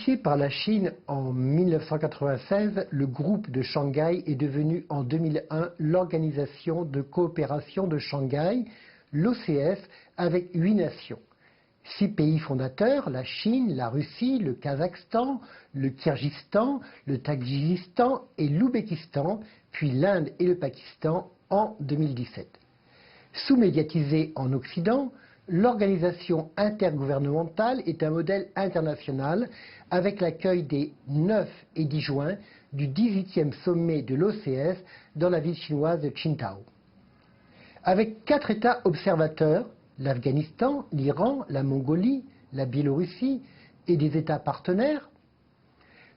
Initié par la Chine en 1996, le groupe de Shanghai est devenu en 2001 l'Organisation de coopération de Shanghai, l'OCS, avec 8 nations. 6 pays fondateurs, la Chine, la Russie, le Kazakhstan, le Kirghizistan, le Tadjikistan et l'Ouzbékistan, puis l'Inde et le Pakistan en 2017. Sous-médiatisée en Occident, l'organisation intergouvernementale est un modèle international avec l'accueil des 9 et 10 juin du 18e sommet de l'OCS dans la ville chinoise de Qingdao. Avec 4 États observateurs, l'Afghanistan, l'Iran, la Mongolie, la Biélorussie et des États partenaires,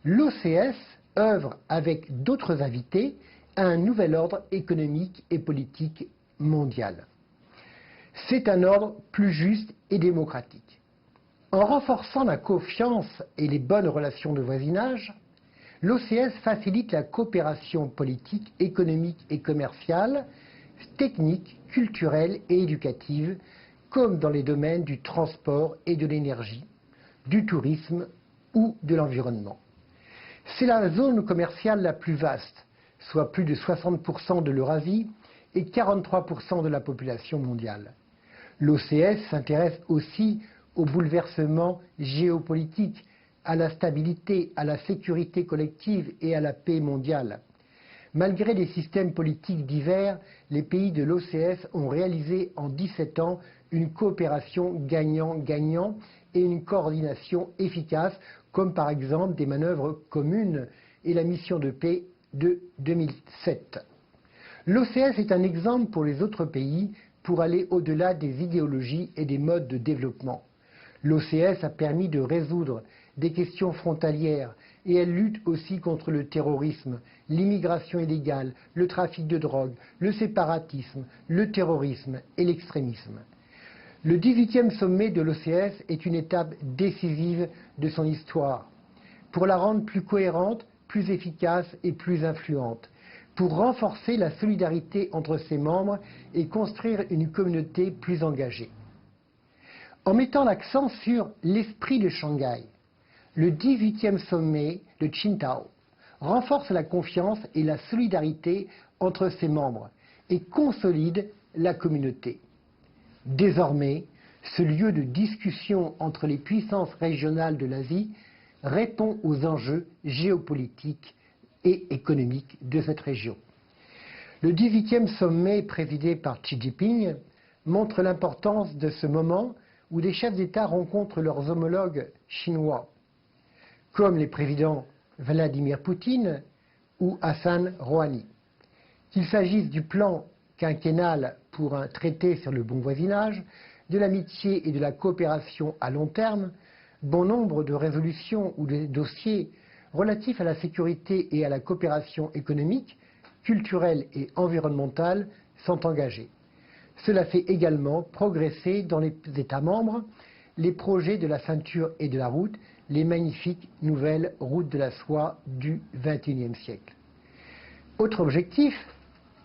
l'OCS œuvre avec d'autres invités à un nouvel ordre économique et politique mondial. C'est un ordre plus juste et démocratique. En renforçant la confiance et les bonnes relations de voisinage, l'OCS facilite la coopération politique, économique et commerciale, technique, culturelle et éducative, comme dans les domaines du transport et de l'énergie, du tourisme ou de l'environnement. C'est la zone commerciale la plus vaste, soit plus de 60% de l'Eurasie et 43% de la population mondiale. L'OCS s'intéresse aussi aux bouleversements géopolitiques, à la stabilité, à la sécurité collective et à la paix mondiale. Malgré des systèmes politiques divers, les pays de l'OCS ont réalisé en 17 ans une coopération gagnant-gagnant et une coordination efficace, comme par exemple des manœuvres communes et la mission de paix de 2007. L'OCS est un exemple pour les autres pays pour aller au-delà des idéologies et des modes de développement. L'OCS a permis de résoudre des questions frontalières et elle lutte aussi contre le terrorisme, l'immigration illégale, le trafic de drogue, le séparatisme, le terrorisme et l'extrémisme. Le 18e sommet de l'OCS est une étape décisive de son histoire pour la rendre plus cohérente, plus efficace et plus influente, pour renforcer la solidarité entre ses membres et construire une communauté plus engagée. En mettant l'accent sur l'esprit de Shanghai, le 18e sommet de Qingdao renforce la confiance et la solidarité entre ses membres et consolide la communauté. Désormais, ce lieu de discussion entre les puissances régionales de l'Asie répond aux enjeux géopolitiques et économiques de cette région. Le 18e sommet présidé par Xi Jinping montre l'importance de ce moment où des chefs d'État rencontrent leurs homologues chinois, comme les présidents Vladimir Poutine ou Hassan Rouhani. Qu'il s'agisse du plan quinquennal pour un traité sur le bon voisinage, de l'amitié et de la coopération à long terme, bon nombre de résolutions ou de dossiers relatifs à la sécurité et à la coopération économique, culturelle et environnementale sont engagés. Cela fait également progresser dans les États membres les projets de la ceinture et de la route, les magnifiques nouvelles routes de la soie du XXIe siècle. Autre objectif,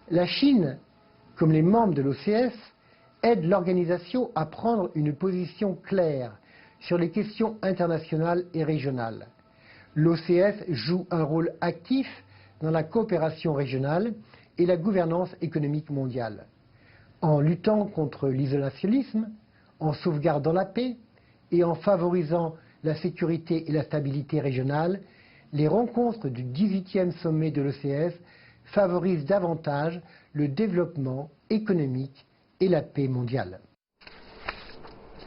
la Chine, comme les membres de l'OCS, aide l'organisation à prendre une position claire sur les questions internationales et régionales. L'OCS joue un rôle actif dans la coopération régionale et la gouvernance économique mondiale, en luttant contre l'isolationnisme, en sauvegardant la paix et en favorisant la sécurité et la stabilité régionale. Les rencontres du 18e sommet de l'OCS favorisent davantage le développement économique et la paix mondiale.